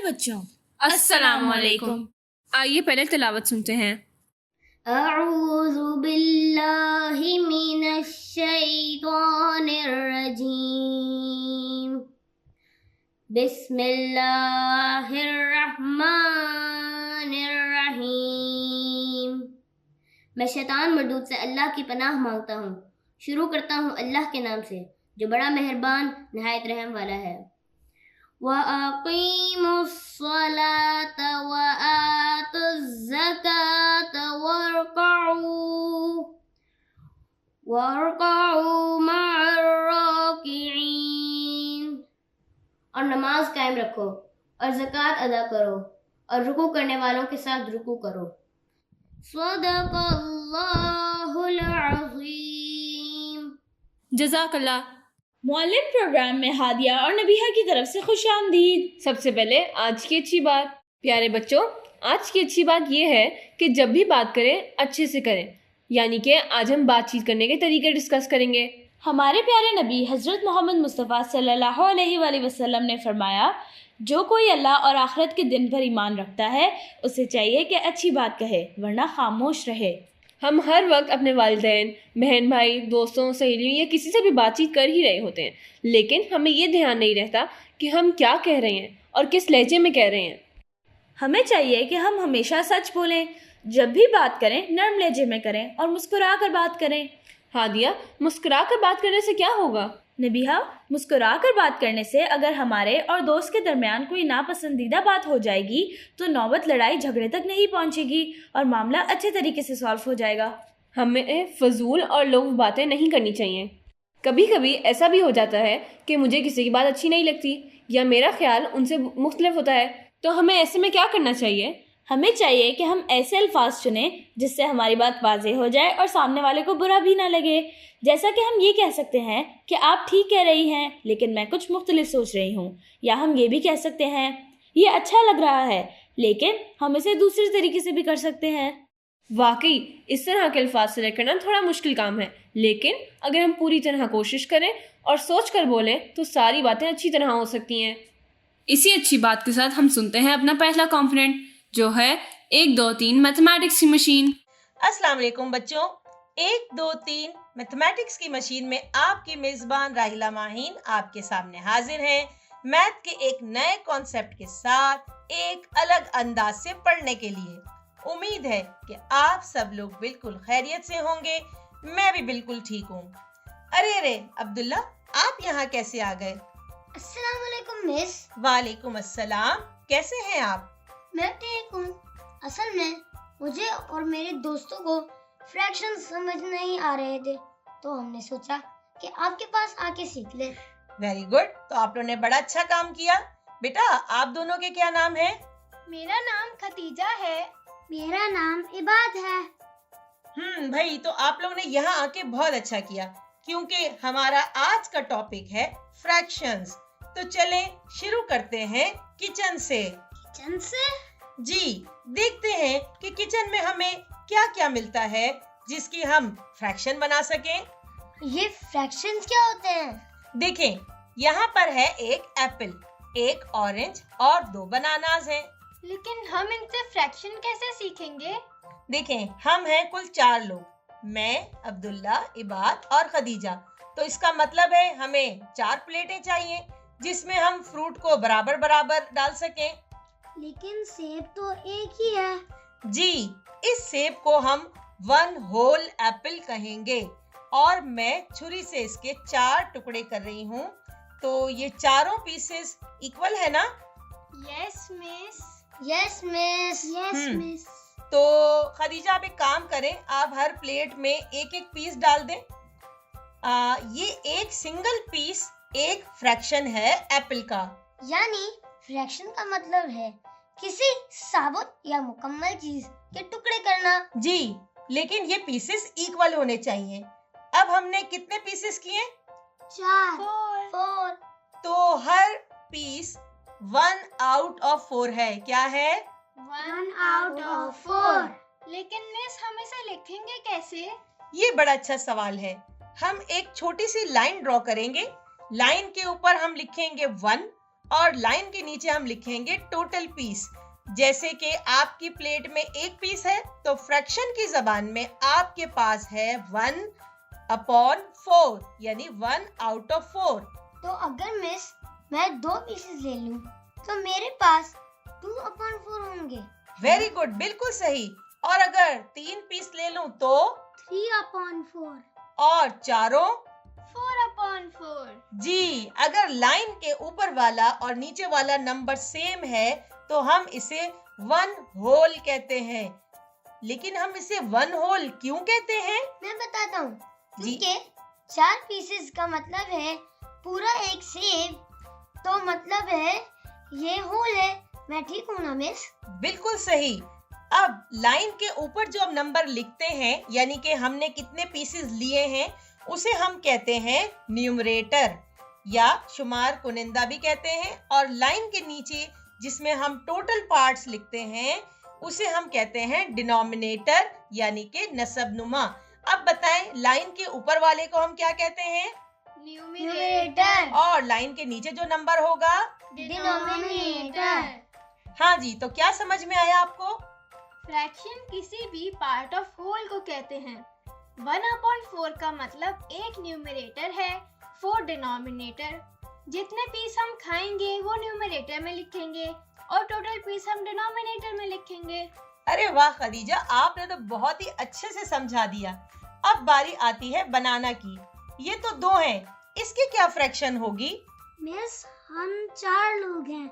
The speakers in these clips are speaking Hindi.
बच्चों, अस्सलामुअलैकुम। आइए पहले तिलावत सुनते हैं। अऊज़ु बिल्लाहि मिनश शैतानिर रजीम। बिस्मिल्लाहिर रहमानिर रहीम। मैं शैतान मरदूद से अल्लाह की पनाह मांगता हूँ। शुरू करता हूँ अल्लाह के नाम से जो बड़ा मेहरबान नहायत रहम वाला है। वअक़ीमुस्सलात वआतुज़्ज़कात वरकऊ मअर्राकिईन। और नमाज कायम रखो और ज़कात अदा करो और रुकू करने वालों के साथ रुकू करो। सदक़ल्लाहुल अज़ीम। जज़ाकल्लाह। मुअल्लिम प्रोग्राम में हादिया और नबीहा की तरफ से खुशामदीद। सबसे पहले आज की अच्छी बात। प्यारे बच्चों, आज की अच्छी बात यह है कि जब भी बात करें अच्छे से करें, यानी कि आज हम बातचीत करने के तरीके डिस्कस करेंगे। हमारे प्यारे नबी हज़रत मोहम्मद मुस्तफ़ा सल्लल्लाहु अलैहि वसल्लम ने फरमाया, जो कोई अल्लाह और आखिरत के दिन पर ईमान रखता है उसे चाहिए कि अच्छी बात कहे वरना खामोश रहे। हम हर वक्त अपने वालिदैन, बहन भाई, दोस्तों, सहेलियों या किसी से भी बातचीत कर ही रहे होते हैं, लेकिन हमें ये ध्यान नहीं रहता कि हम क्या कह रहे हैं और किस लहजे में कह रहे हैं। हमें चाहिए कि हम हमेशा सच बोलें, जब भी बात करें नर्म लहजे में करें और मुस्कुरा कर बात करें। हादिया, मुस्कुरा कर बात करने से क्या होगा? नबीहा, मुस्कुरा कर बात करने से अगर हमारे और दोस्त के दरमियान कोई नापसंदीदा बात हो जाएगी तो नौबत लड़ाई झगड़े तक नहीं पहुंचेगी और मामला अच्छे तरीके से सॉल्व हो जाएगा। हमें फजूल और लोभ बातें नहीं करनी चाहिए। कभी कभी ऐसा भी हो जाता है कि मुझे किसी की बात अच्छी नहीं लगती या मेरा ख्याल उनसे मुख्तलिफ होता है, तो हमें ऐसे में क्या करना चाहिए? हमें चाहिए कि हम ऐसे अल्फाज चुनें जिससे हमारी बात वाज़ेह हो जाए और सामने वाले को बुरा भी ना लगे। जैसा कि हम ये कह सकते हैं कि आप ठीक कह रही हैं लेकिन मैं कुछ मुख्तलिफ सोच रही हूँ, या हम ये भी कह सकते हैं ये अच्छा लग रहा है लेकिन हम इसे दूसरे तरीके से भी कर सकते हैं। वाकई इस तरह के अल्फाज सेलेक्ट करना थोड़ा मुश्किल काम है, लेकिन अगर हम पूरी तरह कोशिश करें और सोच कर बोलें तो सारी बातें अच्छी तरह हो सकती हैं। इसी अच्छी बात के साथ हम सुनते हैं अपना पहला कॉम्पोनेंट, जो है 1 2 3 मैथमेटिक्स की मशीन। अस्सलाम वालेकुम बच्चों, 1 2 3 मैथमेटिक्स की मशीन में आपकी मेजबान राहिला माहीन आपके सामने हाजिर है, मैथ के एक नए कॉन्सेप्ट के साथ एक अलग अंदाज से पढ़ने के लिए। उम्मीद है कि आप सब लोग बिल्कुल खैरियत से होंगे। मैं भी बिल्कुल ठीक हूँ। अरे अब्दुल्ला, आप यहाँ कैसे आ गए? अस्सलाम वालेकुम मिस। वालेकुम अस्सलाम। कैसे हैं आप? मैं ठीक हूँ। असल में मुझे और मेरे दोस्तों को फ्रैक्शन समझ नहीं आ रहे थे, तो हमने सोचा कि आपके पास आके सीख ले। वेरी गुड, तो आप लोगों ने बड़ा अच्छा काम किया। बेटा, आप दोनों के क्या नाम है? मेरा नाम खतीजा है। मेरा नाम इबाद है। भाई, तो आप लोगों ने यहाँ आके बहुत अच्छा किया, क्योंकि हमारा आज का टॉपिक है फ्रैक्शंस। तो चलें शुरू करते हैं किचन से। किचन से? जी, देखते हैं कि किचन में हमें क्या क्या मिलता है जिसकी हम फ्रैक्शन बना सकें। ये फ्रैक्शंस क्या होते हैं? देखें, यहाँ पर है एक एप्पल, एक ऑरेंज और 2 बनानास हैं। लेकिन हम इनसे फ्रैक्शन कैसे सीखेंगे? देखें, हम हैं कुल 4 लोग, मैं, अब्दुल्ला, इबाद और खदीजा। तो इसका मतलब है हमें 4 प्लेटें चाहिए जिसमें हम फ्रूट को बराबर बराबर डाल सकें। लेकिन सेब तो एक ही है। जी, इस सेब को हम 1 होल एप्पल कहेंगे और मैं छुरी से इसके 4 टुकड़े कर रही हूँ। तो ये चारों पीसेस इक्वल है ना? Yes miss. Yes miss. Yes miss. तो खदीजा, आप एक काम करें, आप हर प्लेट में एक एक पीस डाल दें। ये एक सिंगल पीस एक फ्रैक्शन है एप्पल का। यानी फ्रैक्शन का मतलब है किसी साबुत या मुकम्मल चीज के टुकड़े करना। जी, लेकिन ये पीसेस इक्वल होने चाहिए। अब हमने कितने पीसेस किए? 4। तो हर पीस 1 आउट ऑफ 4 है। क्या है? 1 आउट ऑफ 4। लेकिन मिस, हम इसे लिखेंगे कैसे? ये बड़ा अच्छा सवाल है। हम एक छोटी सी लाइन ड्रॉ करेंगे। लाइन के ऊपर हम लिखेंगे 1 और लाइन के नीचे हम लिखेंगे टोटल पीस। जैसे कि आपकी प्लेट में एक पीस है तो फ्रैक्शन की जबान में आपके पास है 1/4 यानी 1/4। तो अगर मिस मैं 2 पीसेस ले लूं तो मेरे पास 2/4 होंगे। वेरी गुड, बिल्कुल सही। और अगर 3 पीस ले लूं तो 3/4 और चारों 4/4। जी, अगर लाइन के ऊपर वाला और नीचे वाला नंबर सेम है तो हम इसे 1 होल कहते हैं। लेकिन हम इसे 1 होल क्यों कहते हैं? मैं बताता हूँ। जी। क्योंकि 4 पीसेस का मतलब है पूरा एक सेब, तो मतलब है ये होल है। मैं ठीक हूँ ना मिस? बिल्कुल सही। अब लाइन के ऊपर जो हम नंबर लिखते हैं यानी कि हमने कितने पीसेस लिए हैं उसे हम कहते हैं न्यूमरेटर या शुमार कुनिंदा भी कहते हैं। और लाइन के नीचे जिसमें हम टोटल पार्ट्स लिखते हैं उसे हम कहते हैं डिनोमिनेटर यानी कि नसबनुमा। अब बताएं लाइन के ऊपर वाले को हम क्या कहते हैं? न्यूमरेटर। और लाइन के नीचे जो नंबर होगा? डिनोमिनेटर। हाँ जी, तो क्या समझ में आया आपको? फ्रैक्शन किसी भी पार्ट ऑफ होल को कहते हैं। 1/4 का मतलब एक न्यूमरेटर है, 4 डिनोमिनेटर। जितने पीस हम खाएंगे वो न्यूमरेटर में लिखेंगे और टोटल पीस हम डिनोमिनेटर में लिखेंगे। अरे वाह खदीजा, आपने तो बहुत ही अच्छे से समझा दिया। अब बारी आती है बनाना की। ये तो 2 हैं, इसकी क्या फ्रैक्शन होगी? मिस हम 4 लोग हैं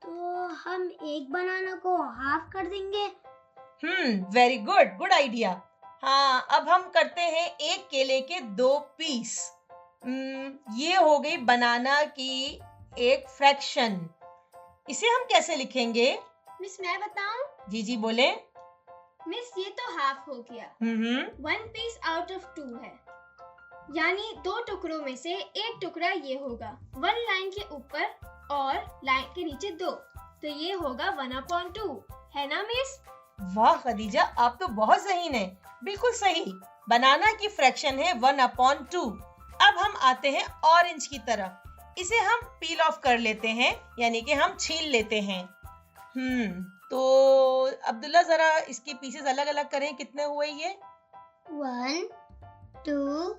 तो हम एक बनाना को हाफ कर देंगे। Very good, good idea. हाँ, अब हम करते हैं एक केले के 2 पीस। ये हो गई बनाना की एक फ्रैक्शन। इसे हम कैसे लिखेंगे? मिस मैं बताऊं? जी जी बोले। मिस ये तो हाफ हो गया। 1 पीस आउट ऑफ 2 है, यानी 2 टुकड़ों में से एक टुकड़ा ये होगा 1 लाइन के ऊपर और लाइन के नीचे 2, तो ये होगा 1/2, है ना मिस? वाह खदीजा, आप तो बहुत सही हैं। बिल्कुल सही, बनाना की फ्रैक्शन है 1/2। अब हम आते हैं ऑरेंज की तरफ। इसे हम पील ऑफ कर लेते हैं यानी कि हम छील लेते हैं। तो अब्दुल्ला जरा इसके पीसेस अलग अलग करें, कितने हुए ये? 1 2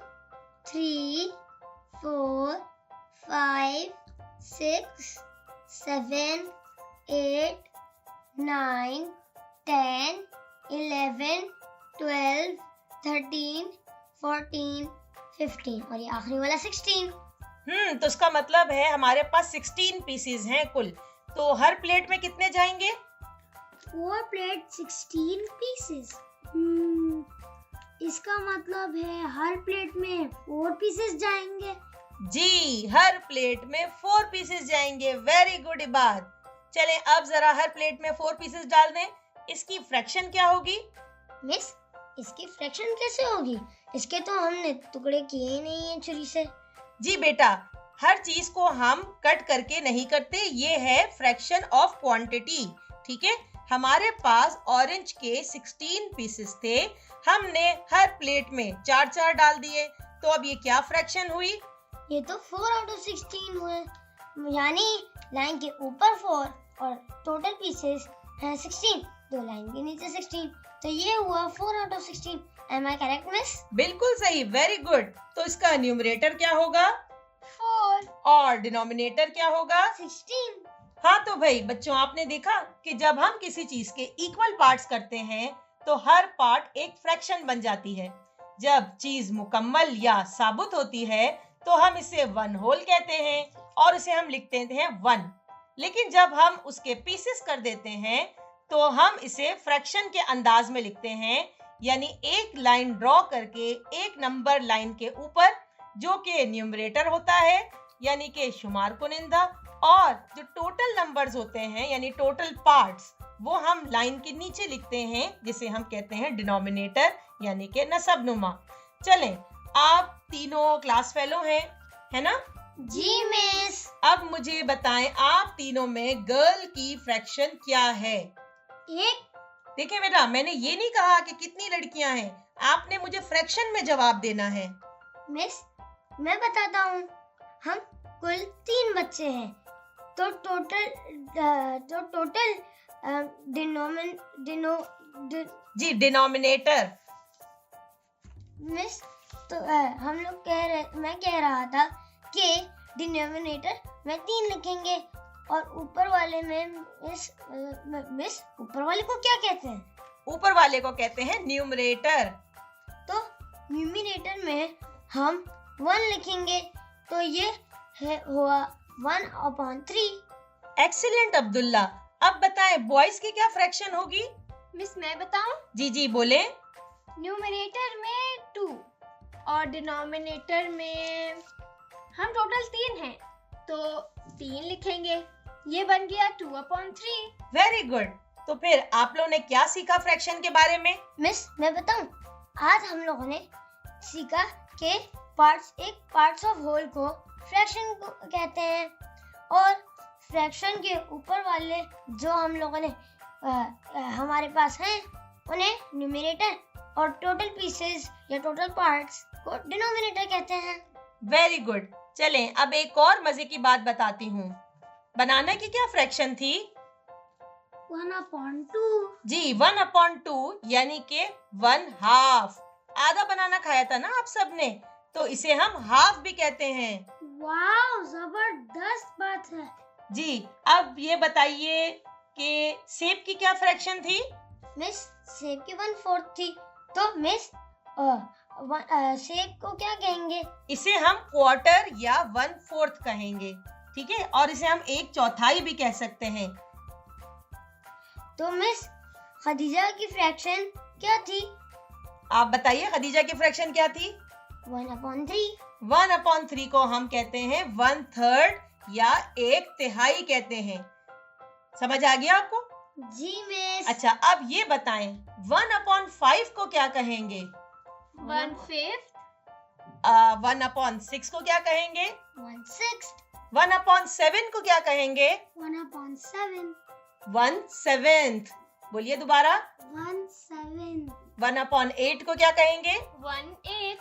3 4 5 6 7 8 9 10 11 12 13 14 15 और ये आखिरी वाला 16। तो इसका मतलब है हमारे पास 16 पीसेस हैं कुल। तो हर प्लेट में कितने जाएंगे? 4 प्लेट 16 पीसेस। इसका मतलब है हर प्लेट में 4 पीसेस जाएंगे। जी, हर प्लेट में 4 पीसेस जाएंगे। Very good Ibad. चलें अब जरा हर प्लेट में 4 पीसेस डाल दें। इसकी फ्रैक्शन क्या होगी? मिस इसकी फ्रैक्शन कैसे होगी? इसके तो हमने टुकड़े किए ही नहीं है छुरी से। जी बेटा, हर चीज को हम कट करके नहीं करते, ये है फ्रैक्शन ऑफ क्वांटिटी। ठीक है, हमारे पास ऑरेंज के 16 पीसेस थे, हमने हर प्लेट में 4-4 डाल दिए, तो अब ये क्या फ्रैक्शन हुई? ये तो 4/16 हुए, यानी लाइन के ऊपर 4 और टोटल पीसेस हैं 16, 2 लाइन के नीचे 16, तो ये हुआ 4/16। Am I correct, miss? बिल्कुल सही, वेरी गुड। तो इसका न्यूमरेटर क्या होगा? 4 और डिनोमिनेटर क्या होगा? 16। हाँ तो भाई बच्चों, आपने देखा कि जब हम किसी चीज के इक्वल पार्ट्स करते हैं तो हर पार्ट एक फ्रैक्शन बन जाती है। जब चीज मुकम्मल या साबुत होती है तो हम इसे 1 होल कहते हैं और इसे हम लिखते हैं 1। लेकिन जब हम उसके पीसेस कर देते हैं तो हम इसे फ्रैक्शन के अंदाज में लिखते हैं, यानी एक लाइन ड्रॉ करके एक नंबर लाइन के ऊपर, जो कि न्यूमरेटर होता है यानी कि शुमार कुनिंदा, और जो टोटल नंबर्स होते हैं यानी टोटल पार्ट्स, वो हम लाइन के नीचे लिखते हैं जिसे हम कहते हैं डिनोमिनेटर यानी कि नसबनुमा। चलें, आप तीनों क्लास फेलो हैं, है ना? जी मिस। अब मुझे बताएं, आप तीनों में गर्ल की फ्रैक्शन क्या है? एक। देखिए बेटा, मैंने ये नहीं कहा कि कितनी लड़कियां हैं, आपने मुझे फ्रैक्शन में जवाब देना है। मिस मैं बताता हूँ, हम कुल 3 बच्चे हैं। तो टोटल जी डिनोमिनेटर। मिस तो हम लोग मैं कह रहा था कि डिनोमिनेटर में 3 लिखेंगे और ऊपर वाले में मिस ऊपर वाले को क्या कहते हैं? ऊपर वाले को कहते हैं न्यूमरेटर। तो न्यूमरेटर में हम 1 लिखेंगे तो ये हुआ 1/3। एक्सीलेंट अब्दुल्ला। अब बताएं बॉयज की क्या फ्रैक्शन होगी? मिस मैं बताऊं? जी जी बोले। न्यूमरेटर में 2 और डिनोमिनेटर में हम टोटल 3 हैं तो 3 लिखेंगे। ये बन गया 2/3। Very good. तो फिर आप लोगों ने क्या सीखा फ्रैक्शन के बारे में? मिस मैं बताऊं, आज हम लोगों ने सीखा कि पार्ट्स ऑफ होल को फ्रैक्शन को कहते हैं और फ्रैक्शन के ऊपर वाले जो हम लोगों ने हमारे पास हैं उन्हें न्यूमरेटर और टोटल पीसेस या टोटल पार्ट्स को डिनोमिनेटर कहते हैं। Very good. चलें अब एक और मजे की बात बताती हूँ। बनाना की क्या फ्रैक्शन थी? 1/2। जी 1/2 यानी कि 1/2। आधा बनाना खाया था ना आप सबने, तो इसे हम हाफ भी कहते हैं। वाह, जबरदस्त बात है। जी अब ये बताइए कि सेब की क्या फ्रैक्शन थी? मिस सेब की 1/4 थी तो मिस सेब को क्या कहेंगे? इसे हम क्वार्टर या 1/4 कहेंगे, ठीक है, और इसे हम 1/4 भी कह सकते हैं। तो मिस खदीजा की फ्रैक्शन क्या थी? आप बताइए खदीजा की फ्रैक्शन क्या थी? 1/3। 1/3 को हम कहते हैं 1/3 या 1/3 कहते हैं। समझ आ गया आपको? जी मिस। अच्छा अब ये बताएं 1/5 को क्या कहेंगे? 1/5। 1/6 को क्या कहेंगे? 1/6। 1/7 को क्या कहेंगे? 1/7। 1/7। बोलिए दोबारा। 1/7। 1/8 को क्या कहेंगे? 1/8।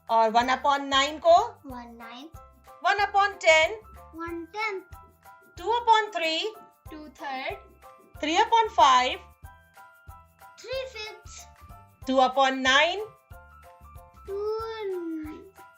और 1/9 को? 1/9। 1/10। 1/10। 2/3। 2/3। 3/5। 3/5। 2/9।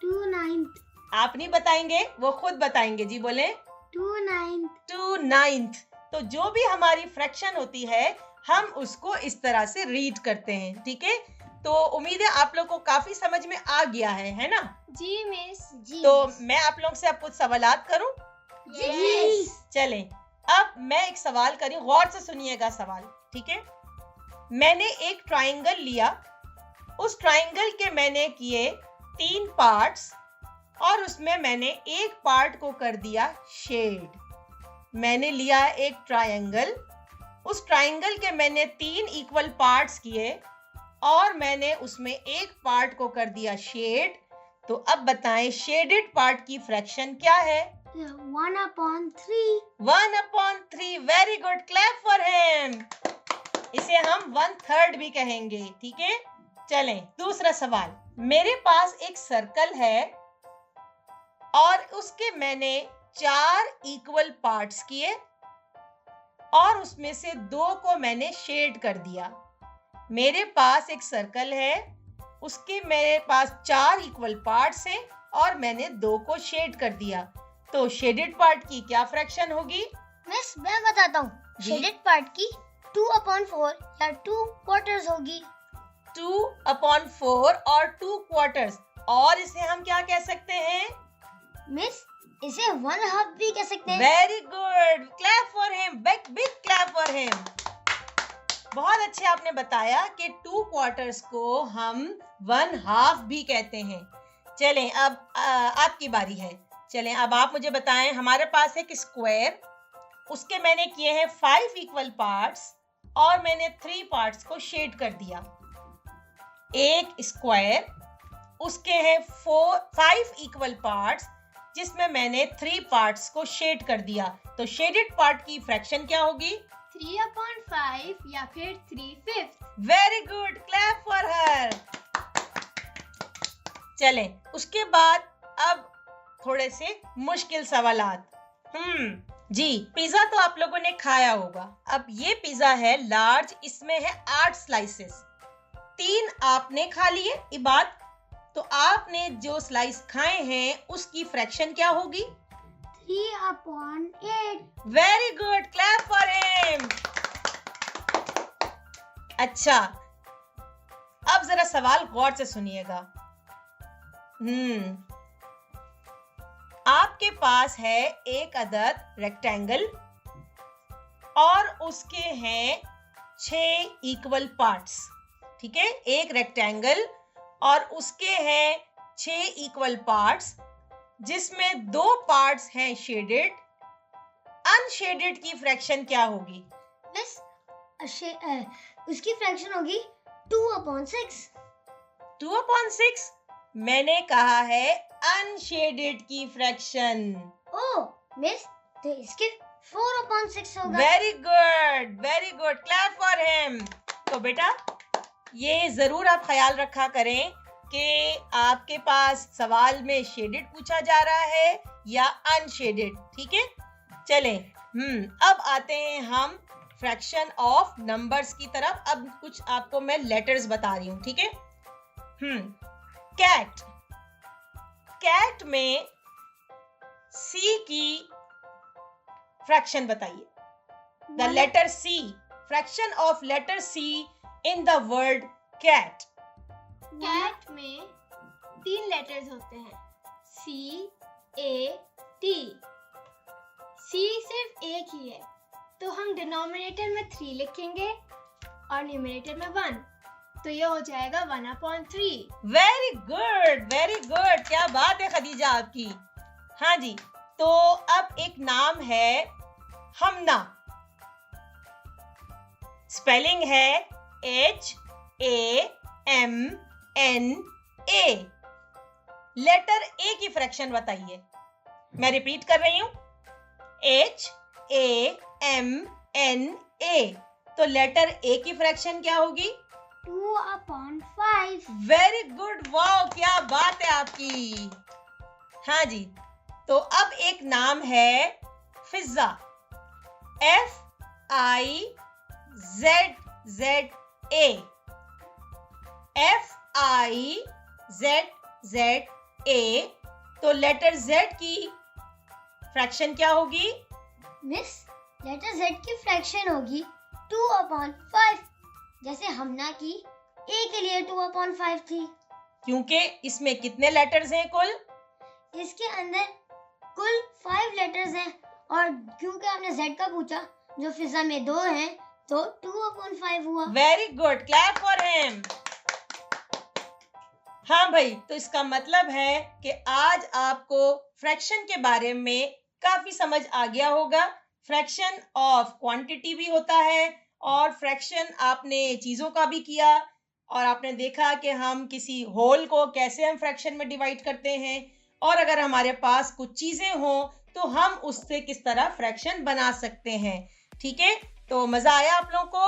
2/9। आप नहीं बताएंगे, वो खुद बताएंगे। जी बोले। 2/9। 2/9। तो जो भी हमारी फ्रैक्शन होती है हम उसको इस तरह से रीड करते हैं, ठीक है। तो उम्मीद है आप लोग को काफी समझ में आ गया है ना? जी मिस। जी तो मैं आप लोग से अब कुछ सवालात करूं? जी। चलें अब मैं एक सवाल करी, गौर से सुनिएगा सवाल, ठीक है। मैंने एक ट्रायंगल लिया, उस ट्रायंगल के मैंने किए 3 पार्ट्स और उसमें मैंने एक पार्ट को कर दिया शेड। मैंने लिया एक ट्रायंगल, उस ट्रायंगल के मैंने 3 इक्वल पार्ट्स किए और मैंने उसमें एक पार्ट को कर दिया शेड। तो अब बताएं शेडेड पार्ट की फ्रैक्शन क्या है? 1/3। 1/3। Very good, clap for him. इसे हम 1/3 भी कहेंगे, ठीक है। चलें दूसरा सवाल। मेरे पास एक सर्कल है और उसके मैंने 4 इक्वल पार्ट्स किए और उसमें से 2 को मैंने शेड कर दिया। मेरे पास एक सर्कल है, उसके मेरे पास 4 इक्वल पार्ट्स हैं और मैंने 2 को शेड कर दिया। तो शेडेड पार्ट की क्या फ्रैक्शन होगी? मिस मैं बताता हूँ, शेडेड पार्ट की 2/4 या 2 क्वार्टर्स होगी। 2/4 और 2 क्वार्टर्स। और इसे हम क्या कह सकते हैं? मिस इसे 1/2 भी कह सकते हैं। Very good, clap for him, big big clap for him. बहुत अच्छे आपने बताया कि 2 क्वार्टर्स को हम 1/2 भी कहते हैं। चलें अब आपकी बारी है। चलें अब आप मुझे बताएं, हमारे पास एक स्क्वायर, उसके मैंने किए हैं 5 इक्वल पार्ट्स और मैंने 3 पार्ट्स को शेड कर दिया। एक स्क्वायर, उसके हैं 5 इक्वल पार्ट्स जिसमें मैंने 3 पार्ट्स को शेड कर दिया। तो शेडेड पार्ट की फ्रैक्शन क्या होगी? 3/5 या फिर 3/5। Very good, clap for her. चलें उसके बाद अब थोड़े से मुश्किल सवालात। जी, पिज्जा तो आप लोगों ने खाया होगा। अब ये पिज्जा है लार्ज, इसमें है 8 स्लाइसेस। 3 आपने खा लिए इबाद, तो आपने जो स्लाइस खाए हैं उसकी फ्रैक्शन क्या होगी? 3/8। Very good, clap for him. अच्छा, अब जरा सवाल गौर से सुनिएगा। आपके पास है एक अदद रेक्टेंगल और उसके हैं 6 इक्वल पार्ट्स। ठीक है, एक रेक्टेंगल और उसके हैं 6 इक्वल पार्ट्स, जिसमें 2 पार्ट्स हैं शेडेड। अनशेडेड की फ्रैक्शन क्या होगी? मिस, उसकी फ्रैक्शन होगी 2/6। 2/6? मैंने कहा है अनशेडेड की फ्रैक्शन। ओह मिस, तो इसके 4/6 होगा। Very good, very good, clap for him. तो बेटा, ये जरूर आप ख्याल रखा करें कि आपके पास सवाल में शेडेड पूछा जा रहा है या अनशेडेड। ठीक है, चलें। अब आते हैं हम फ्रैक्शन ऑफ नंबर्स की तरफ। अब कुछ आपको मैं लेटर्स बता रही हूँ। ठीक है, कैट। कैट में सी की फ्रैक्शन बताइए। The letter C, fraction of letter C in the word cat. Cat में 3 लेटर्स होते हैं, C-A-T। C सिर्फ एक ही है, तो हम डिनोमिनेटर में 3 लिखेंगे और न्यूमरेटर में 1, तो ये हो जाएगा 1/3। वेरी गुड, वेरी गुड, क्या बात है खदीजा आपकी। हाँ जी, तो अब एक नाम है हमना। स्पेलिंग है H-A-M-N-A। लेटर ए की फ्रैक्शन बताइए। मैं रिपीट कर रही हूं, H-A-M-N-A। तो लेटर ए की फ्रैक्शन क्या होगी? 2/5। वेरी गुड, वाओ, क्या बात है आपकी। हाँ जी, तो अब एक नाम है फिजा। F-I-Z-Z-A। F-I-Z-Z-A। तो लेटर Z की फ्रैक्शन क्या होगी? मिस, लेटर Z की फ्रैक्शन होगी 2/5। जैसे हमना की ए के लिए 2/5 थी। क्योंकि इसमें कितने लेटर्स हैं कुल? इसके अंदर कुल 5 लेटर्स हैं, और क्योंकि आपने Z का पूछा, जो फिजा में 2 हैं, तो 2/5 हुआ। Very good, clap for him. हाँ भाई, तो इसका मतलब है कि आज आपको फ्रैक्शन के बारे में काफी समझ आ गया होगा। फ्रैक्शन ऑफ क्वांटिटी भी होता है और फ्रैक्शन आपने चीजों का भी किया, और आपने देखा कि हम किसी होल को कैसे हम फ्रैक्शन में डिवाइड करते हैं, और अगर हमारे पास कुछ चीजें हों तो हम उससे किस तरह फ्रैक्शन बना सकते हैं। ठीक है, तो मजा आया आप लोगों को?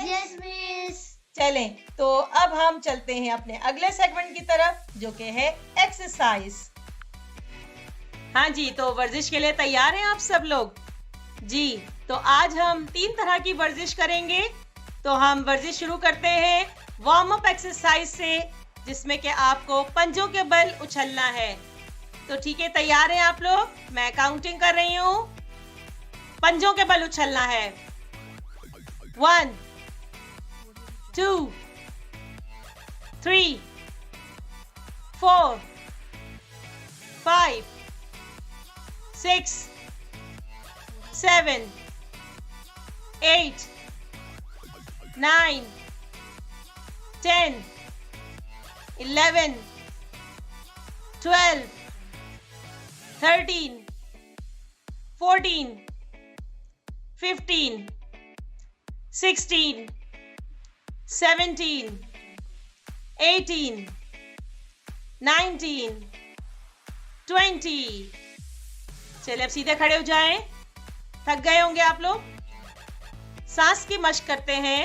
Yes miss. चलें, तो अब हम चलते हैं अपने अगले सेगमेंट की तरफ, जो कि है एक्सरसाइज। हाँ जी, तो वर्जिश के लिए तैयार हैं आप सब लोग? जी, तो आज हम 3 तरह की वर्जिश करेंगे। तो हम वर्जिश शुरू करते हैं वार्म अप एक्सरसाइज से, जिसमें कि आपको पंजों के बल उछलना है। तो ठीक है, तैयार हैं आप लोग? मैं काउंटिंग कर रही हूँ, पंजों के बल उछलना है। 1 2 3 4 5 6 7 8 9 10 11 12 13 14 15 16 17 18 19 20। चलिए अब सीधे खड़े हो जाएं। थक गए होंगे आप लोग। सांस की मशक करते हैं।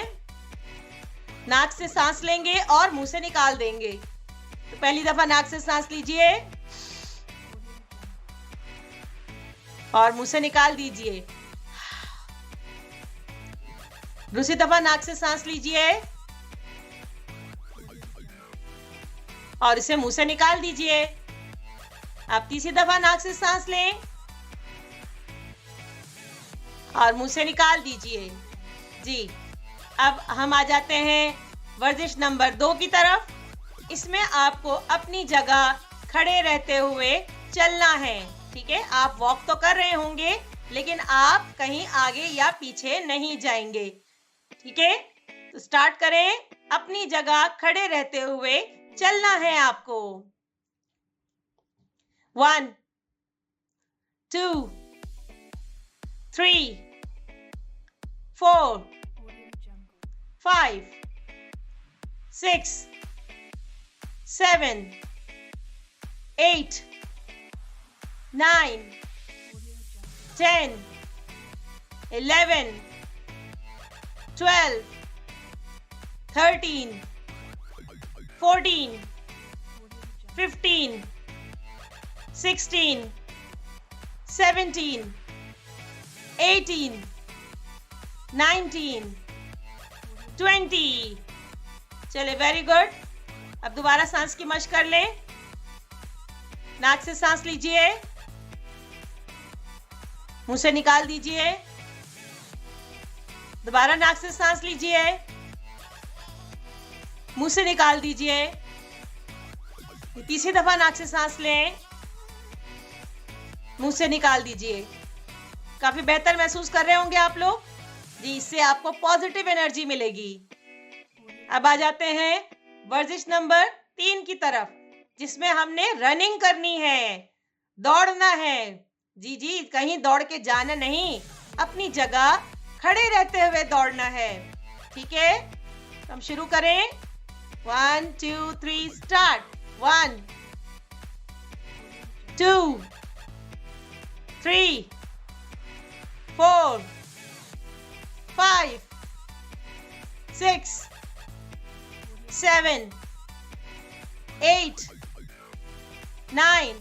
नाक से सांस लेंगे और मुंह से निकाल देंगे। तो पहली दफा नाक से सांस लीजिए, और मुंह से निकाल दीजिए। दूसरी दफा नाक से सांस लीजिए और इसे मुंह से निकाल दीजिए। अब तीसरी दफा नाक से सांस लें और मुंह से निकाल दीजिए। जी, अब हम आ जाते हैं वर्जिश नंबर 2 की तरफ। इसमें आपको अपनी जगह खड़े रहते हुए चलना है। ठीक है, आप वॉक तो कर रहे होंगे लेकिन आप कहीं आगे या पीछे नहीं जाएंगे। ठीक है, तो स्टार्ट करें। अपनी जगह खड़े रहते हुए चलना है आपको। 1 2 3 4 5 6 7 8 9 10 11 12 13 14 15 16 17 18 19 20। चले, वेरी गुड। अब दोबारा सांस की मशक कर लें। नाक से सांस लीजिए, मुंह से निकाल दीजिए। दोबारा नाक से सांस लीजिए, मुंह से निकाल दीजिए। तीसरी दफा नाक से सांस लें, मुंह से निकाल दीजिए। काफी बेहतर महसूस कर रहे होंगे आप लोग जी, इससे आपको पॉजिटिव एनर्जी मिलेगी। अब आ जाते हैं वर्जिश नंबर 3 की तरफ, जिसमें हमने रनिंग करनी है, दौड़ना है। जी जी, कहीं दौड़ के जाना नहीं, अपनी जगह खड़े रहते हुए दौड़ना है। ठीक है, हम शुरू करें। 1 2 3 स्टार्ट। 1 2 3 4 5 6 7 8 9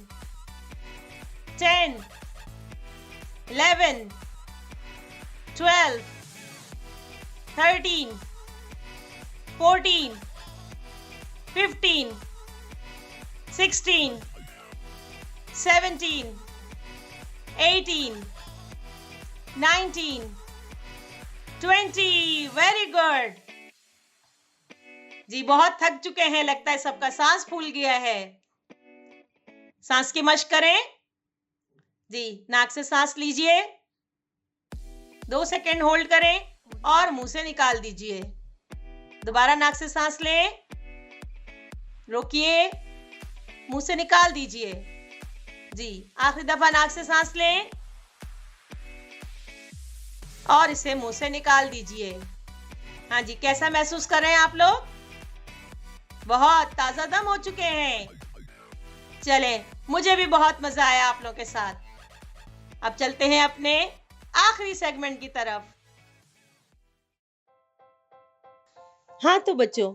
10 11 12 13 14 15 16 17 18 19 20। वेरी गुड जी, बहुत थक चुके हैं, लगता है सबका सांस फूल गया है। सांस की मशक करें जी। नाक से सांस लीजिए, 2 सेकेंड होल्ड करें और मुंह से निकाल दीजिए। दोबारा नाक से सांस लें, रोकिए, मुंह से निकाल दीजिए। जी, आखिरी दफा नाक से सांस लें और इसे मुंह से निकाल दीजिए। हाँ जी, कैसा महसूस कर रहे हैं आप लोग? बहुत ताजा दम हो चुके हैं। चले, मुझे भी बहुत मजा आया आप लोगों के साथ। अब चलते हैं अपने आखिरी सेगमेंट की तरफ। हाँ तो बच्चों,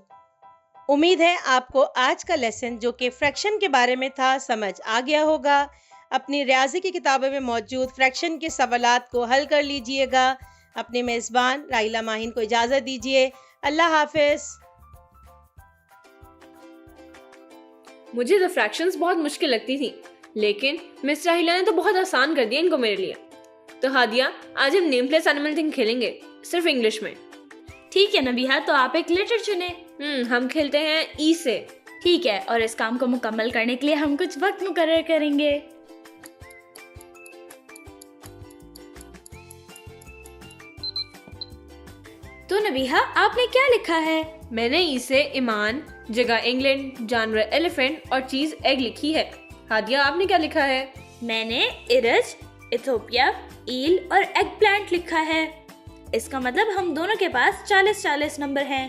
उम्मीद है आपको आज का लेसन जो कि फ्रैक्शन के बारे में था समझ आ गया होगा। अपनी रियाजी की किताबों में मौजूद फ्रैक्शन के सवालात को हल कर लीजिएगा। अपने मेज़बान राहिला माहिन को इजाज़त दीजिए। अल्लाह हाफिज़। मुझे तो फ्रैक्शंस बहुत मुश्किल लगती थी, लेकिन मिस राहिला ने तो बहुत आसान कर दिया इनको मेरे लिए। तो हादिया, आज हम नेम प्लेस एनिमल थिंग खेलेंगे, सिर्फ इंग्लिश में। ठीक है नबीहा, तो आप एक लेटर चुने। हम खेलते हैं ई से। ठीक है, और इस काम को मुकम्मल करने के लिए हम कुछ वक्त मुकर्रर करेंगे। तो नबीहा, आपने क्या लिखा है? मैंने ई से ईमान, जगह इंग्लैंड, जानवर एलिफेंट और चीज एग लिखी है। हादिया, आपने क्या लिखा है? मैंने इरज, इथोपिया, ईल और एग प्लांट लिखा है। इसका मतलब हम दोनों के पास 40-40 नंबर हैं।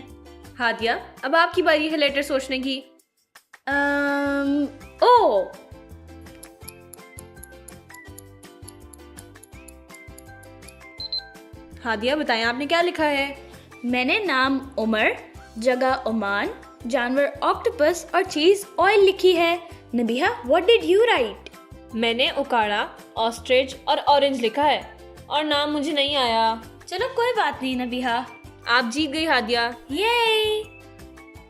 हादिया, अब आपकी बारी है लेटर सोचने की। ओ, हादिया, बताएं आपने क्या लिखा है? मैंने नाम उमर, जगह ओमान, जानवर ऑक्टोपस और चीज ऑयल लिखी है। Nabiha, what did you right? मैंने उकाड़ा, ऑस्ट्रिच और ऑरेंज लिखा है और नाम मुझे नहीं आया। चलो कोई बात नहीं नबीहा। आप जीत गई हादिया। ये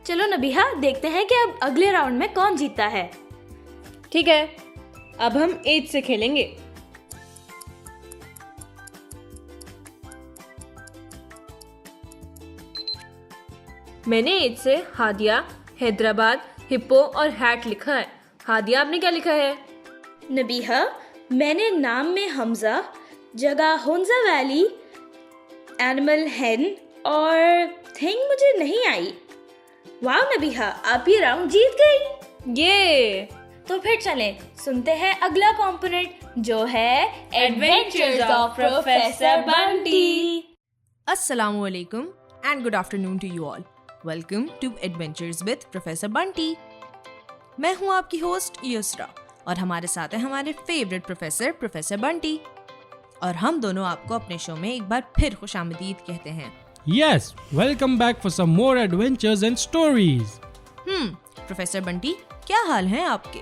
चलो नबीहा, देखते हैं कि अब अगले राउंड में कौन जीतता है। ठीक है, अब हम 8 से खेलेंगे। मैंने 8 से हादिया, हैदराबाद, हिप्पो और हैट लिखा है। हादिया, आपने क्या लिखा है? नबीहा, मैंने नाम में हमजा, जगह हुंजा वैली, एनिमल हेन और थिंग मुझे नहीं आई। वाह नबीहा, आप ये राउंड जीत गई। ये तो फिर चलें सुनते हैं अगला कंपोनेंट जो है adventures of professor Bunty. Assalamualaikum and good afternoon to you all. Welcome to Adventures with Professor Bunty. मैं हूँ आपकी होस्ट युसरा और हमारे साथ है हमारे फेवरेट प्रोफेसर बंटी। और हम दोनों आपको अपने शो में एक बार फिर खुशामदीद कहते हैं। Yes, welcome back for some more adventures and stories. Professor Bunty, क्या हाल हैं आपके?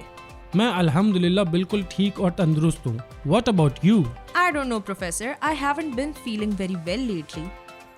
मैं अल्हम्दुलिल्लाह बिल्कुल ठीक और तंदुरुस्त हूँ। What about you? I don't know, Professor. I haven't been feeling very well lately.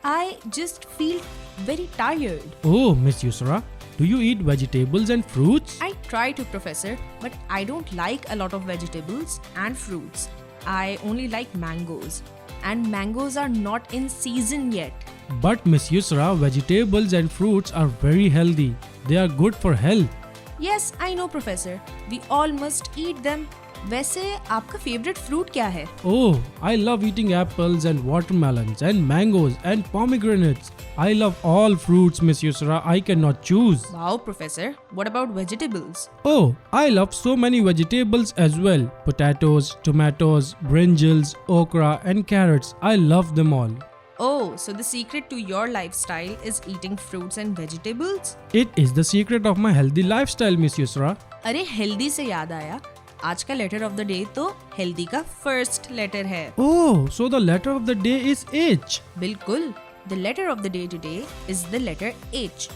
I just feel very tired. Oh, Miss Yusra, do you eat vegetables and fruits? I try to, Professor, but I don't like a lot of vegetables and fruits. I only like mangoes. And mangoes are not in season yet. But Miss Yusra, vegetables and fruits are very healthy. They are good for health. Yes, I know, Professor. We all must eat them. वैसे आपका फेवरेट फ्रूट क्या है? Oh, I love eating apples and watermelons and mangoes and pomegranates. I love all fruits, Miss Yusra. I cannot choose. Wow, Professor. What about vegetables? Oh, I love so many vegetables as well. Potatoes, tomatoes, brinjals, okra and carrots. I love them all. Oh, so the secret to your lifestyle is eating fruits and vegetables? It is the secret of my healthy lifestyle, Miss Yusra. अरे हेल्दी से याद आया, आज का लेटर ऑफ द डे तो हेल्दी का फर्स्ट लेटर है। Oh, so the letter of the day is H. बिल्कुल, the letter of the day today is the letter H.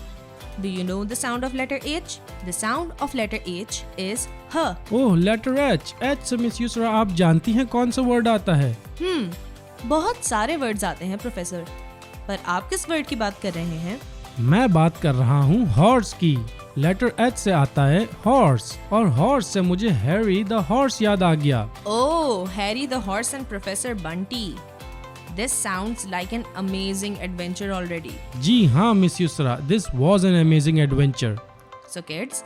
Do you know the sound of letter H? The sound of letter H is H. Oh, letter H. H से Miss Yusra आप जानती हैं कौन सा वर्ड आता है? बहुत सारे वर्ड्स आते हैं प्रोफेसर, पर आप किस वर्ड की बात कर रहे हैं? मैं बात कर रहा हूँ हॉर्स की। लेटर H से आता है हॉर्स और हॉर्स से मुझे हैरी द हॉर्स याद आ गया। Oh, Harry the horse and Professor Bunty. This sounds like an amazing adventure already. जी हाँ miss Yusra, this was an amazing adventure. So kids,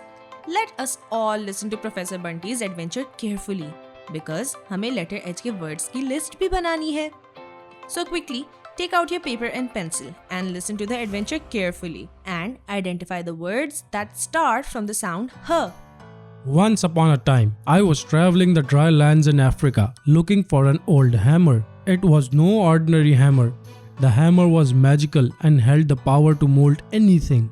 let us all listen to Professor Bunty's adventure carefully because हमें letter H के words की list भी बनानी है. So quickly, take out your paper and pencil and listen to the adventure carefully and identify the words that start from the sound H. Once upon a time, I was traveling the dry lands in Africa looking for an old hammer. It was no ordinary hammer. The hammer was magical and held the power to mold anything.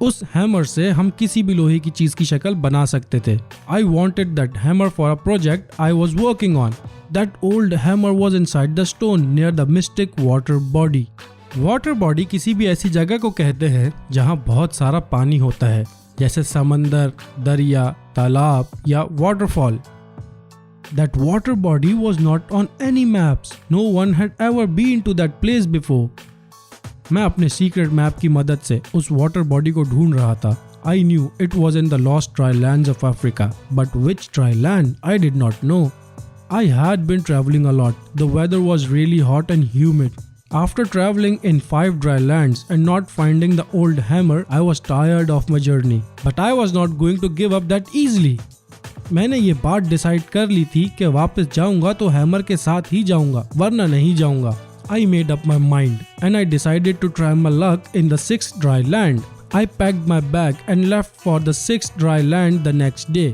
उस हैमर से हम किसी भी लोहे की चीज की शक्ल बना सकते थे. I wanted that hammer for a project I was working on. That old hammer was inside the stone near the mystic water body. Water body किसी भी ऐसी जगह को कहते हैं जहाँ बहुत सारा पानी होता है, जैसे समंदर, दरिया, तालाब या waterfall. That water body was not on any maps. No one had ever been to that place before. मैं अपने सीक्रेट मैप की मदद से उस वाटर बॉडी को ढूंढ रहा था. I knew it was in the lost dry lands of Africa, but which dry land I did not know. I had been traveling a lot. The weather was really hot and humid. After traveling in 5 dry lands and not finding the old hammer, I was tired of my journey. But I was not going to give up that easily. मैंने ये बात डिसाइड कर ली थी कि वापस जाऊंगा तो हैमर के साथ ही जाऊंगा, वरना नहीं जाऊंगा. I made up my mind and I decided to try my luck in the 6th dry land. I packed my bag and left for the 6th dry land the next day.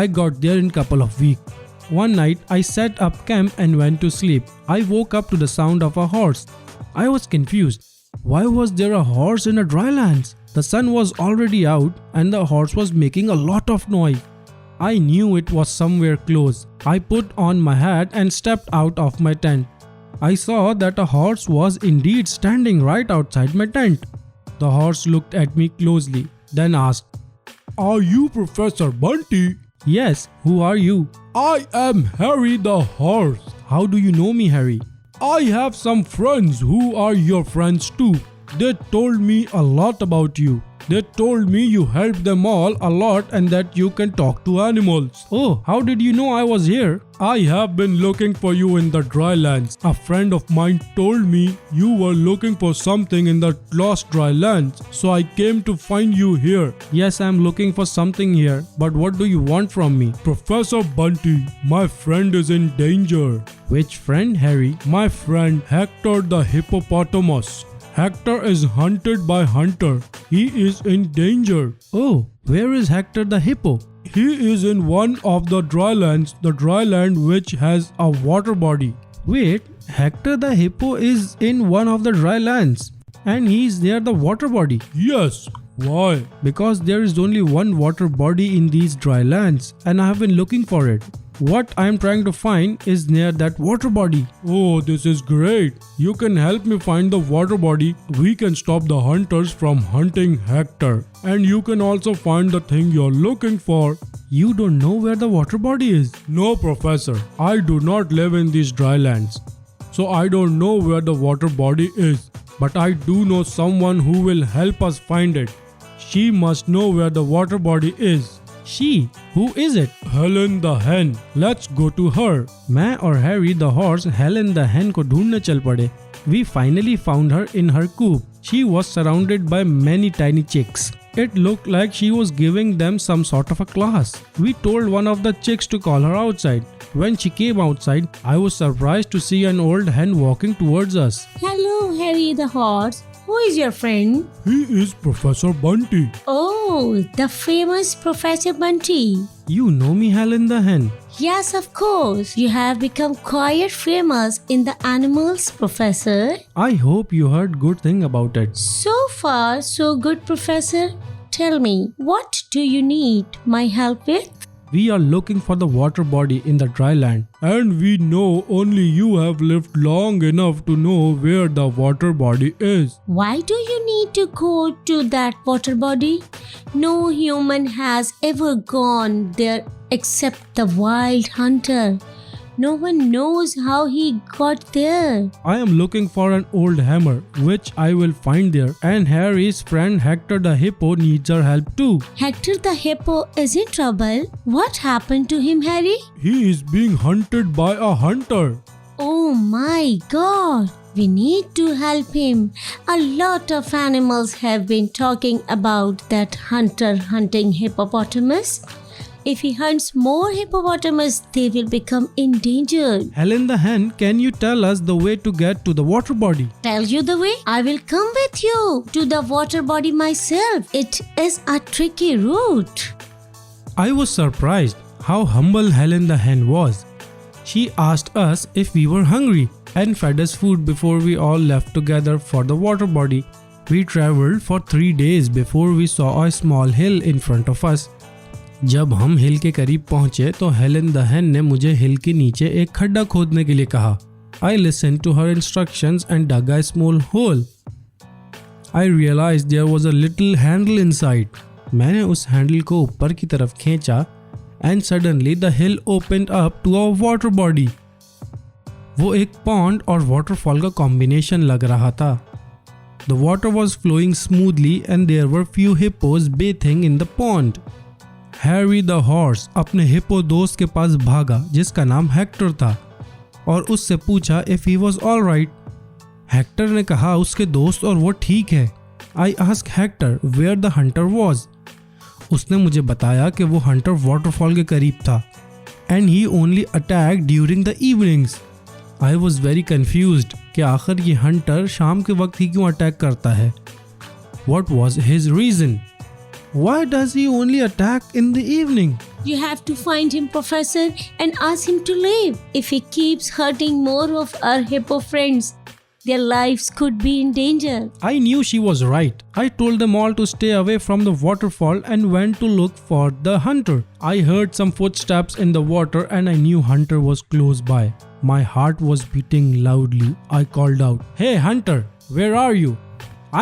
I got there in a couple of weeks. One night I set up camp and went to sleep. I woke up to the sound of a horse. I was confused. Why was there a horse in a dry lands? The sun was already out and the horse was making a lot of noise. I knew it was somewhere close. I put on my hat and stepped out of my tent. I saw that a horse was indeed standing right outside my tent. The horse looked at me closely, then asked, "Are you Professor Bunty?" "Yes, who are you?" I am Harry the horse. How do you know me, Harry? I have some friends who are your friends too. They told me a lot about you. They told me you help them all a lot and that you can talk to animals. Oh, how did you know I was here? I have been looking for you in the dry lands. A friend of mine told me you were looking for something in the lost dry lands. So I came to find you here. Yes, I am looking for something here. But what do you want from me? Professor Bunty, my friend is in danger. Which friend, Harry? My friend Hector the hippopotamus. Hector is hunted by Hunter. He is in danger. Oh, where is Hector the hippo? He is in one of the dry lands, the dry land which has a water body. Wait, Hector the hippo is in one of the dry lands and he is near the water body. Yes. Why? Because there is only one water body in these dry lands and I have been looking for it. What I am trying to find is near that water body. Oh, this is great. You can help me find the water body. We can stop the hunters from hunting Hector. And you can also find the thing you're looking for. You don't know where the water body is? No, Professor. I do not live in these dry lands. So I don't know where the water body is. But I do know someone who will help us find it. She must know where the water body is. She? Who is it? Helen the hen. Let's go to her. मैं और Harry the horse Helen the hen को ढूंढने चल पड़े. We finally found her in her coop. She was surrounded by many tiny chicks. It looked like she was giving them some sort of a class. We told one of the chicks to call her outside. When she came outside, I was surprised to see an old hen walking towards us. Hello, Harry the horse. Who is your friend? He is Professor Bunty. Oh, the famous Professor Bunty. You know me, Helen the hen. Yes, of course. You have become quite famous in the animals, Professor. I hope you heard good thing about it. So far, so good, Professor. Tell me, what do you need my help with? We are looking for the water body in the dry land. And we know only you have lived long enough to know where the water body is. Why do you need to go to that water body? No human has ever gone there except the wild hunter. No one knows how he got there. I am looking for an old hammer, which I will find there. And Harry's friend Hector the hippo needs our help too. Hector the hippo is in trouble. What happened to him, Harry? He is being hunted by a hunter. Oh my God! We need to help him. A lot of animals have been talking about that hunter hunting hippopotamus. If he hunts more hippopotamus, they will become endangered. Helen the hen, can you tell us the way to get to the water body? Tell you the way? I will come with you to the water body myself. It is a tricky route. I was surprised how humble Helen the hen was. She asked us if we were hungry and fed us food before we all left together for the water body. We traveled for 3 days before we saw a small hill in front of us. जब हम हिल के करीब पहुंचे तो हेलन द hen ने मुझे हिल के नीचे एक खड्डा खोदने के लिए कहा. I listened to her instructions and dug a small hole. I realized there was a little handle inside. मैंने उस हैंडल को ऊपर की तरफ खींचा and suddenly the hill opened up to a water body. वो एक pond और waterfall का combination लग रहा था. The water was flowing smoothly and there were few hippos bathing in the pond. Harry the horse अपने हिप्पो दोस्त के पास भागा जिसका नाम हेक्टर था और उससे पूछा if he was alright. Hector ने कहा उसके दोस्त और वो ठीक है. I ask Hector where the hunter was. उसने मुझे बताया कि वो हंटर वाटरफॉल के करीब था and he only attack during the evenings. I was very confused कि आखिर ये हंटर शाम के वक्त ही क्यों अटैक करता है. What was his reason? Why does he only attack in the evening? You have to find him, Professor, and ask him to leave. If he keeps hurting more of our hippo friends, their lives could be in danger. I knew she was right. I told them all to stay away from the waterfall and went to look for the hunter. I heard some footsteps in the water and I knew Hunter was close by. My heart was beating loudly. I called out, "Hey Hunter, where are you?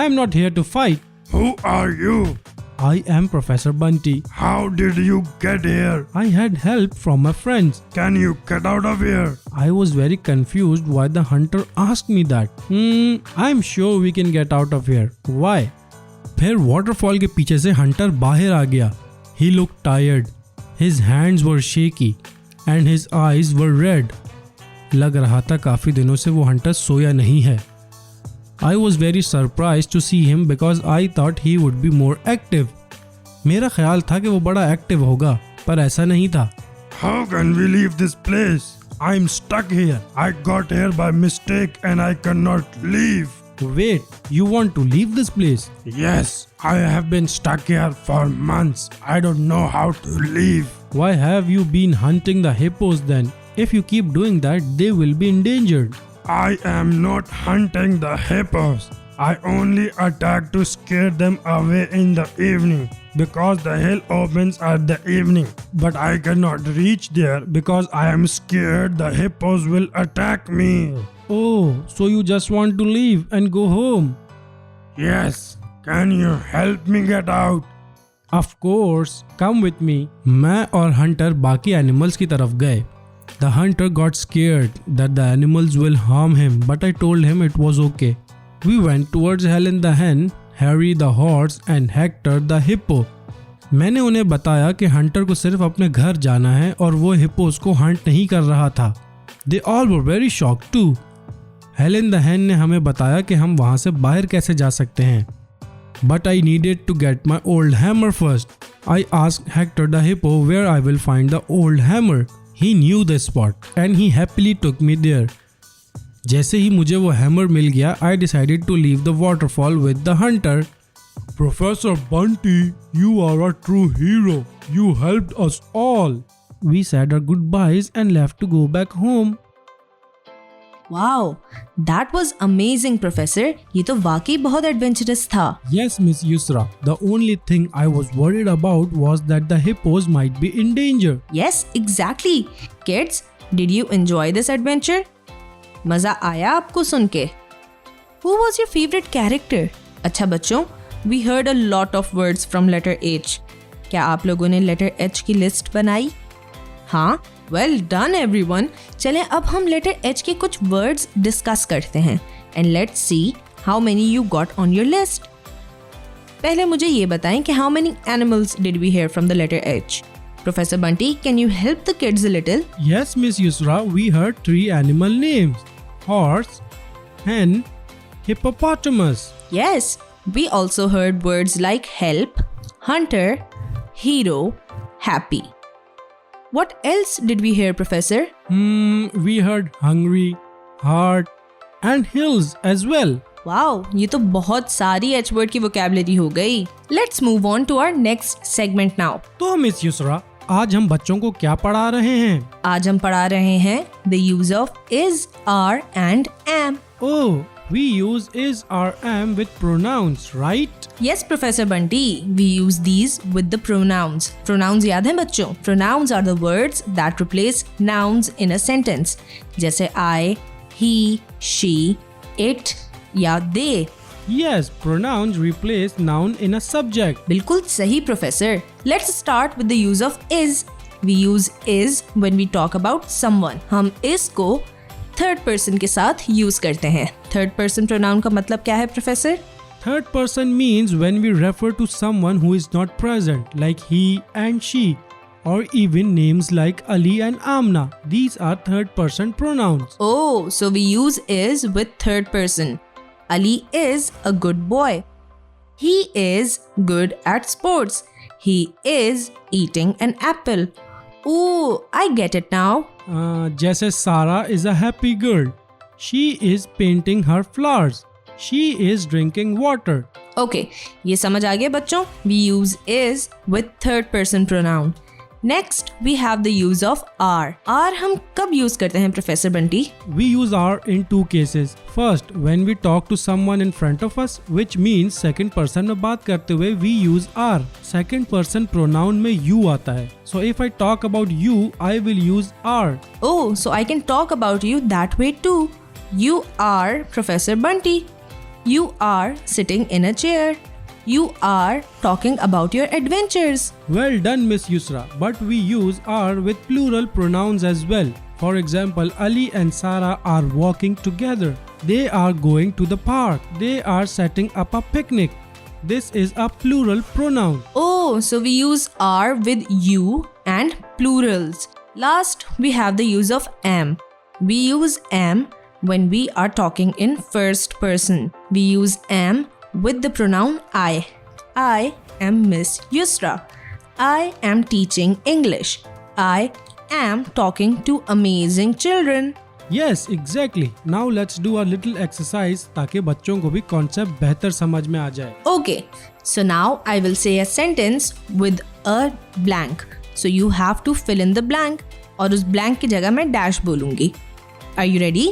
I am not here to fight." "Who are you?" I am Professor Bunty. How did you get here? I had help from my friends. Can you get out of here? I was very confused why the hunter asked me that. I'm sure we can get out of here. Why? फिर waterfall के पीछे से hunter बाहर आ गया. He looked tired. His hands were shaky and his eyes were red. लग रहा था काफी दिनों से वो hunter सोया नहीं है. I was very surprised to see him because I thought he would be more active. मेरा ख्याल था कि वो बड़ा एक्टिव होगा, पर ऐसा नहीं था. How can we leave this place? I'm stuck here. I got here by mistake and I cannot leave. Wait, you want to leave this place? Yes, I have been stuck here for months. I don't know how to leave. Why have you been hunting the hippos then? If you keep doing that, they will be endangered. I am not hunting the hippos. I only attack to scare them away in the evening because the hill opens at the evening. But I cannot reach there because I am scared the hippos will attack me. Oh, so you just want to leave and go home? Yes. Can you help me get out? Of course. Come with me. मैं और हंटर बाकी एनिमल्स की तरफ गए. The hunter got scared that the animals will harm him, but I told him it was okay. We went towards Helen the hen, Harry the horse and Hector the hippo. मैंने उन्हें बताया कि हंटर को सिर्फ अपने घर जाना है और वो हिप्पोस को हंट नहीं कर रहा था. They all were very shocked too. Helen the hen ने हमें बताया कि हम वहाँ से बाहर कैसे जा सकते हैं. But I needed to get my old hammer first. I asked Hector the hippo where I will find the old hammer. He knew the spot and he happily took me there. जैसे ही मुझे वो हैमर मिल गया, I decided to leave the waterfall with the hunter. Professor Bunty, you are a true hero. You helped us all. We said our goodbyes and left to go back home. Wow, that was amazing, Professor. ये तो वाकई बहुत adventurous था. Yes, Miss Yusra. The only thing I was worried about was that the hippos might be in danger. Yes, exactly. Kids, did you enjoy this adventure? मजा आया आपको सुन के? Who was your favorite character? अच्छा बच्चों, we heard a lot of words from letter H. क्या आप लोगों ने letter H की लिस्ट बनाई? हाँ, well done everyone. चलें अब हम letter H के कुछ words discuss करते हैं and let's see how many you got on your list. पहले मुझे ये बताएं कि how many animals did we hear from the letter H? Professor Bunty, can you help the kids a little? Yes, Miss Yusra, we heard 3 animal names. Horse, hen, hippopotamus. Yes, we also heard words like help, hunter, hero, happy. What else did we hear, Professor? We heard hungry, heart and hills as well. Wow, ये तो बहुत सारी H word की vocabulary हो गई. Let's move on to our next segment now. तो मिस यूसरा, आज हम बच्चों को क्या पढ़ा रहे हैं? आज हम पढ़ा रहे हैं the use of is, are and am. Oh, we use is, are, am with pronouns, right? Yes, Professor Bunty, we use these with the pronouns. Pronouns याद हैं बच्चों? Pronouns are the words that replace nouns in a sentence. जैसे I, he, she, it या they. Yes, pronouns replace noun in a subject. बिल्कुल सही Professor. Let's start with the use of is. We use is when we talk about someone. हम is को third person के साथ use करते हैं. Third person pronoun का मतलब क्या है Professor? Third person means when we refer to someone who is not present, like he and she, or even names like Ali and Amna. These are third person pronouns. Oh, so we use is with third person. Ali is a good boy. He is good at sports. He is eating an apple. Oh, I get it now. जैसे Sarah is a happy girl. She is painting her flowers. She is drinking water. Okay, ये समझ आ गया बच्चों? We use is with third person pronoun. Next, we have the use of are. Are हम कब use करते हैं Professor Bunty? We use are in 2 cases. First, when we talk to someone in front of us, which means second person में बात करते हुए we use are. Second person pronoun में you आता है. So if I talk about you, I will use are. Oh, so I can talk about you that way too. You are Professor Bunty. You are sitting in a chair. You are talking about your adventures. Well done, Miss Yusra. But we use are with plural pronouns as well. For example, Ali and Sarah are walking together. They are going to the park. They are setting up a picnic. This is a plural pronoun. Oh, so we use are with you and plurals. Last, we have the use of am. We use am when we are talking in first person. We use am with the pronoun I. I am Miss Yusra. I am teaching English. I am talking to amazing children. Yes, exactly. Now let's do a little exercise ताकि बच्चों को भी concept बेहतर समझ में आ जाए. Okay, so now I will say a sentence with a blank. So you have to fill in the blank. और उस blank की जगह मैं dash बोलूँगी. Are you ready?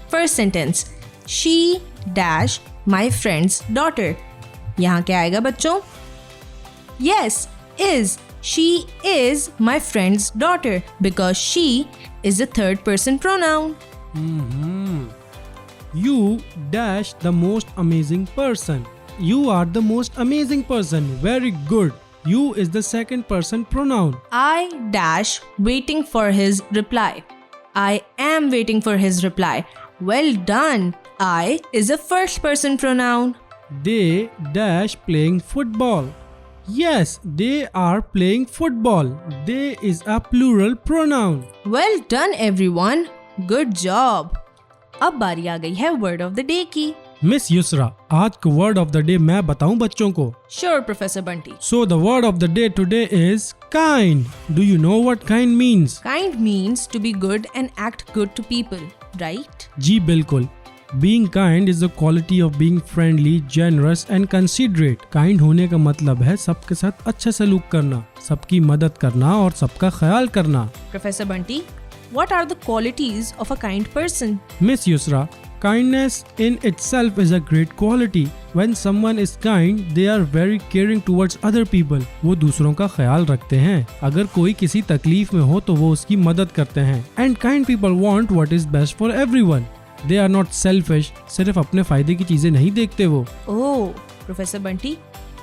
First sentence. She dash my friend's daughter. यहाँ क्या आएगा बच्चों? Yes, is. She is my friend's daughter because she is a third person pronoun. You dash the most amazing person. You are the most amazing person. Very good. You is the second person pronoun. I dash waiting for his reply. I am waiting for his reply. Well done. I is a first person pronoun. They dash playing football. Yes, they are playing football. They is a plural pronoun. Well done everyone. Good job. अब बारी आ गई है word of the day की. Miss Yusra, आज का word of the day मैं बताऊं बच्चों को. Sure, Professor Bunty. So the word of the day today is kind. Do you know what kind means? Kind means to be good and act good to people, right? जी बिल्कुल. Being kind is the quality of being friendly, generous and considerate. Kind होने का मतलब है सबके साथ अच्छा सलूक करना, सबकी मदद करना और सबका ख्याल करना. Professor Bunty, what are the qualities of a kind person? Miss Yusra, kindness in itself is a great quality. When someone is kind, they are very caring towards other people. वो दूसरों का ख्याल रखते हैं. अगर कोई किसी तकलीफ में हो तो वो उसकी मदद करते हैं. And kind people want what is best for everyone. They are not selfish. सिर्फ अपने फायदे की चीजें नहीं देखते वो. Oh, Professor Bunty,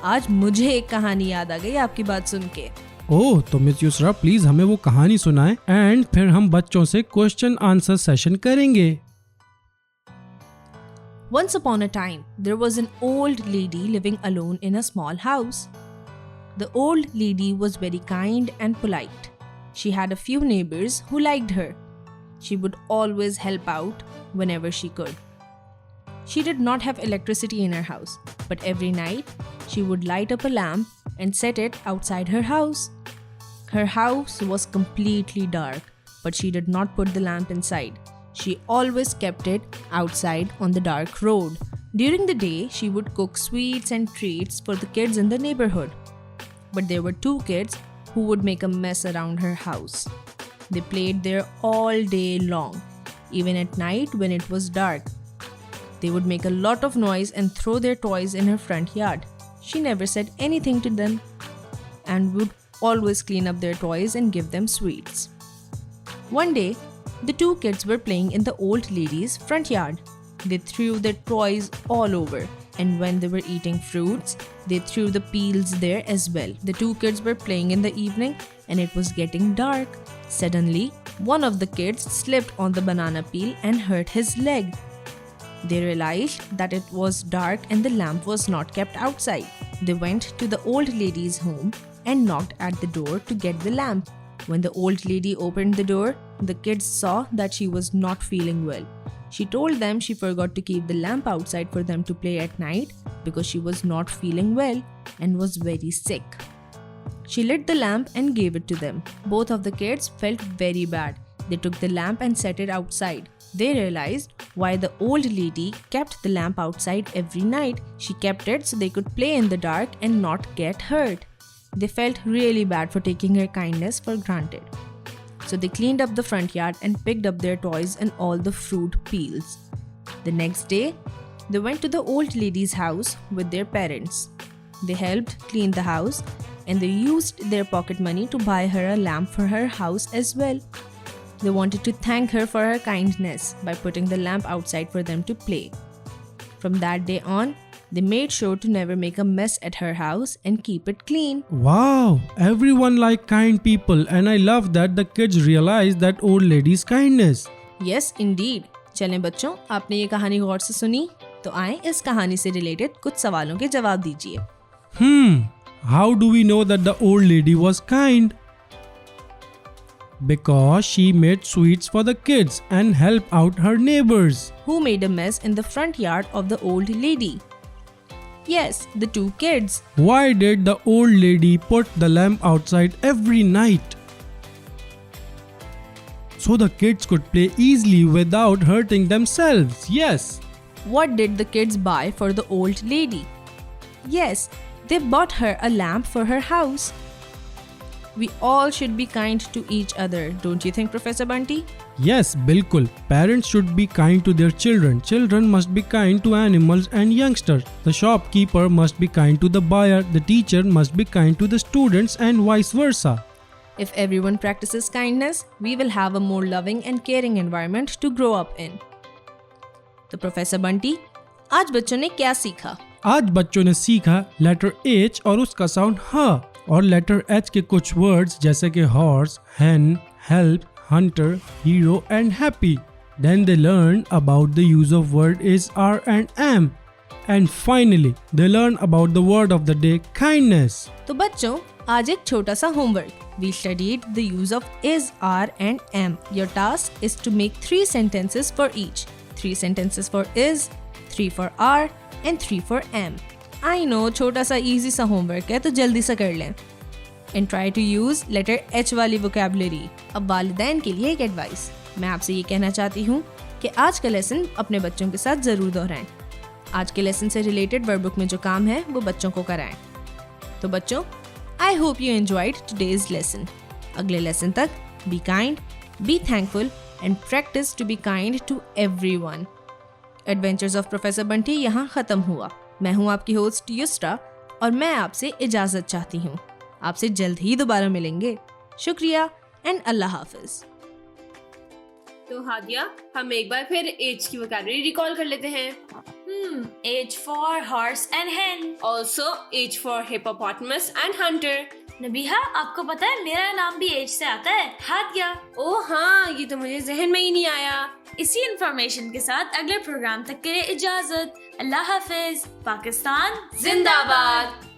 आज मुझे एक कहानी याद आ गई आपकी बात सुन के. ओह, तो मिस यूसरा प्लीज हमें वो कहानी सुनाएं एंड फिर हम बच्चों से क्वेश्चन आंसर सेशन करेंगे. Once upon a time, there was an old lady living alone in a small house. The old lady was very kind and polite. She had a few neighbors who liked her. She would always help out whenever she could. She did not have electricity in her house, but every night she would light up a lamp and set it outside her house. Her house was completely dark, but she did not put the lamp inside. She always kept it outside on the dark road. During the day, she would cook sweets and treats for the kids in the neighborhood. But there were two kids who would make a mess around her house. They played there all day long, even at night when it was dark. They would make a lot of noise and throw their toys in her front yard. She never said anything to them and would always clean up their toys and give them sweets. One day, the two kids were playing in the old lady's front yard. They threw their toys all over, and when they were eating fruits, they threw the peels there as well. The two kids were playing in the evening and it was getting dark. Suddenly, one of the kids slipped on the banana peel and hurt his leg. They realized that it was dark and the lamp was not kept outside. They went to the old lady's home and knocked at the door to get the lamp. When the old lady opened the door, the kids saw that she was not feeling well. She told them she forgot to keep the lamp outside for them to play at night because she was not feeling well and was very sick. She lit the lamp and gave it to them. Both of the kids felt very bad. They took the lamp and set it outside. They realized why the old lady kept the lamp outside every night. She kept it so they could play in the dark and not get hurt. They felt really bad for taking her kindness for granted. So they cleaned up the front yard and picked up their toys and all the fruit peels. The next day, they went to the old lady's house with their parents. They helped clean the house and they used their pocket money to buy her a lamp for her house as well. They wanted to thank her for her kindness by putting the lamp outside for them to play. From that day on, They made sure to never make a mess at her house and keep it clean. Wow, everyone like kind people, and I love that the kids realize that old lady's kindness. Yes, indeed. चलें बच्चों, आपने ये कहानी गौर से सुनी, तो आए इस कहानी से रिलेटेड कुछ सवालों के जवाब दीजिए. How do we know that the old lady was kind? Because she made sweets for the kids and helped out her neighbors. Who made a mess in the front yard of the old lady? Yes, the two kids. Why did the old lady put the lamp outside every night? So the kids could play easily without hurting themselves. Yes. What did the kids buy for the old lady? Yes, they bought her a lamp for her house. We all should be kind to each other, don't you think, Professor Bunty? Yes, bilkul. Parents should be kind to their children. Children must be kind to animals and youngsters. The shopkeeper must be kind to the buyer. The teacher must be kind to the students and vice versa. If everyone practices kindness, we will have a more loving and caring environment to grow up in. तो प्रोफेसर बंटी, आज बच्चों ने क्या सीखा? आज बच्चों ने सीखा लेटर H और उसका साउंड ह, और लेटर H के कुछ वर्ड्स जैसे कि horse, hen, help, hunter, hero and happy. Then they learned about the use of word is, are and am. And finally, they learned about the word of the day, kindness. तो बच्चों, आज एक छोटा सा homework. We studied the use of is, are and am. Your task is to make 3 sentences for each. 3 sentences for is, 3 for are and 3 for am. I know छोटा सा easy सा homework है, तो जल्दी से कर लें. And try to use letter H वाली vocabulary. अब वालिदैन के लिए एक एडवाइस. मैं आपसे ये कहना चाहती हूँ कि आज का लेसन अपने बच्चों के साथ ज़रूर दोहराएं. आज के लेसन से रिलेटेड वर्ड बुक में जो काम है वो बच्चों को कराएं. तो बच्चों, I hope you enjoyed today's lesson. अगले लेसन तक be kind, be thankful and practice to be kind to everyone. Adventures of Professor Bunty यहाँ ख़त्म हुआ. मैं हूँ आपकी होस्ट युस्रा और मैं आपसे इजाज़त चाहती हूँ. आपसे जल्द ही दोबारा मिलेंगे. शुक्रिया एंड अल्लाह हाफिज. तो हादिया, हम एक बार फिर एज की वोकैबुलरी रिकॉल कर लेते हैं. H for horse and hen. Also H for hippopotamus and hunter. Nabiha, आपको पता है मेरा नाम भी H से आता है, हादिया. ओह हाँ, ये तो मुझे जहन में ही नहीं आया. इसी इंफॉर्मेशन के साथ अगले प्रोग्राम तक के लिए इजाजत. अल्लाह हाफिज. पाकिस्तान जिंदाबाद.